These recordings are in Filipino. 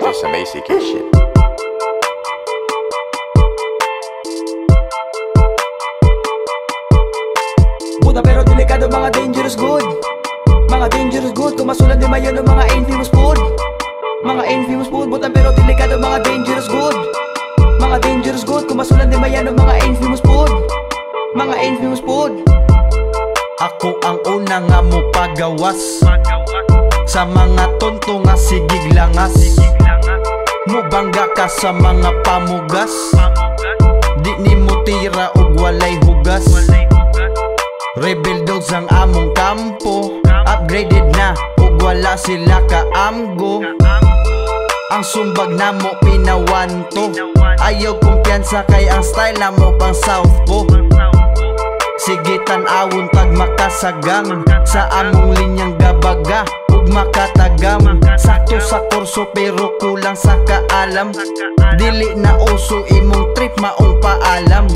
Just some basic shit. Buta pero delikado, mga dangerous good. Mga dangerous good, kumasulan di mayon ng mga infamous food. Mga infamous food, buta pero delikado, mga dangerous good. Mga dangerous good, kumasulan di mayon ng mga infamous food. Mga infamous food. Ako ang una nga mo pagawas sa mga tonto nga sigig langas. Mubangga ka sa mga pamugas, di ni mo tira og walay hugas. Rebel dogs ang among kampo, upgraded na ug wala sila kaamgo. Ang sumbag na mo pinawanto, ayaw kumpiyansa kay ang style na mo pang south po. Sige tan-awon tag makasagang sa among linyang gabaga ug makatagam. Sakto sa kurso pero kulang sa kaalam, dili na uso imong trip maong paalam.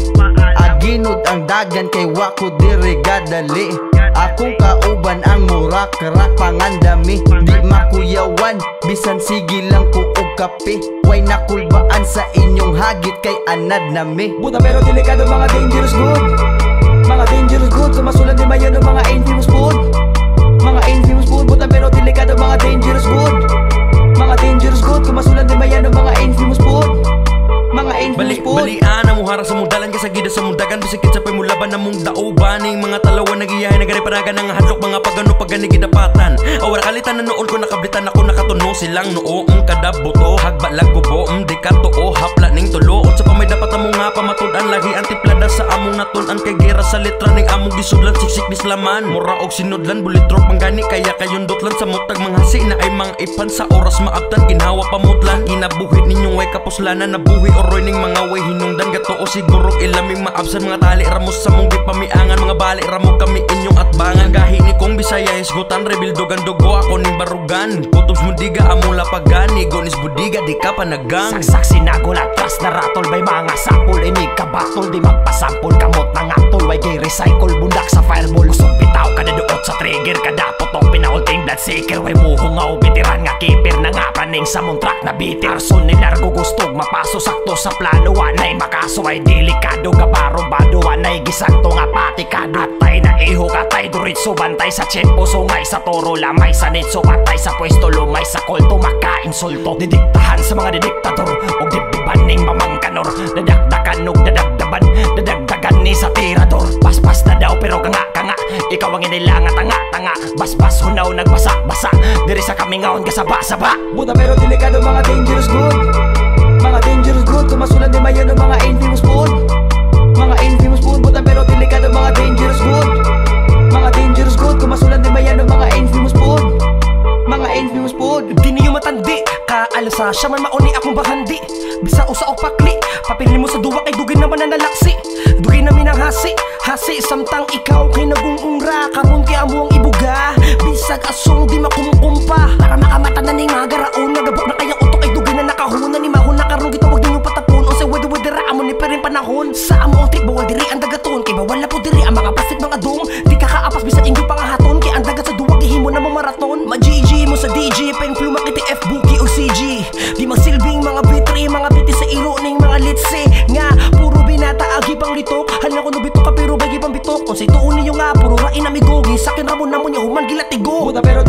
Aginod ang dagan kay wako diri gadali. Akong kauban ang murak-rak pangandami, di makuyawan bisan sige lang ko og kape. Way nakulbaan sa inyong hagit kay anad nami. Buta pero delikado, mga dangerous good. Mga dangerous good, kumasulan di mayon ng mga infamous food. Mga infamous food, buta pero delikado, mga dangerous good. Mga dangerous good, kumasulan di mayon ng mga infamous food. Mga infamous food. Balian ang muhara sa mundalan, sa gida sa mundagan, bisikit sa pamulaban na mong dauban. Ning mga talawan nagiyahay, nagaripanagan ng hadlok, mga pagano paganigidapatan. Awara kalitan na noon ko nakablitan ako nakatuno silang noo. Kadabuto, hagbalag gubo, di ka too, hapla ning tulo. Sa pamay dapat among nga pamatudan, lagi antiplada sa among natunan. Kay gira sa litra ning among gisudlan, siksik nislaman. Mura og sinudlan, bulitrok manggani, kaya kayundotlan sa mutag manghasi na ay mga ipan sa oras maabtan. Kinhawa pamutlan, kinabuhit ninyong way kapuslanan, nabuhi oroy ning mga way hinungdan. Gato o siguro ilaming maabsan, mga tali ramos sa mong gipamiangan, mga bali ramo kami inyong atbangan. Gahi ni kong Bisaya isgutan, rebil dogan dugo ako ning barugan. Kutubs mo diga among lapagani, gonis budiga di ka panagang. Saksak sinagol atras na ratol, bay mga sapol inig kabatol, di magpasampol kamot ng atol. Way gay recycle bundak sa fireball, usog bitaw kada duot sa trigger, kada putok pinaulting blood seeker. Way muhungaw bitiran nga keeper na nga praning sa montrak na bitir. Arson ni largo gustog mapaso sakto sa plano, wanay makaso ay delikado gabaro bado, wanay gisakto nga patikado. Atay na iho katay duritso bantay sa tiyempo, sungay sa toro lamay sa nitso, patay sa pwesto lumay sa kolto, makainsulto. Didiktahan sa mga didiktador og dibdiban ning mamangkanor, dadakdakan og dadagdaban, dadagdagan ni sa tirador. Basbas na daw pero kanga-kanga, ikaw ang inilangat tanga-tanga. Basbas hunaw nagbasa-basa, diri sa kamingaon ka saba-saba. Buta pero delikado, mga dangerous good. Mga dangerous good, kumasulan di mayon ng mga infamous food. Mga infamous food, buta pero delikado, mga dangerous good. Mga dangerous good, kumasulan di mayon ng mga infamous food. Mga infamous food. Di niyo matandi, kaalasa siya man mauni akong bahandi. Bisa usa o pakli, papili mo sa duwa kay dugay naman na nalaksi. Dugay namin ang hasi, hasi samtang ikaw kay nagungungra. Karon kay amo ang ibuga, bisag asong di makumukumpa. Para makamata na ning mga garaon, nagabok na kayang utok ay dugay na nakahuna. Ni mahon na karon gitawag ninyo patapon, o sa wede-wede ra amo ni perin panahon. Sa amo ang trip bawal diri ang dagaton, kay bawal na po diri ang mga plastic mga dong. Di kakaapas bisag inyo pangahaton, kay ang dagat sa duwag ihimo na mo maraton. Ma-GG mo sa DJ, peng pluma kiti F, Buki o CG. Di magsilbing mga bitri, mga biti sa iro ning mga litse. Nga, puro binata agi pang litok, hala ko nubito ka pero bagi pang bitok. Kung sa ituon ninyo nga, puro rain amigogi, sakin ramon namon yung human gilatigo. Buta pero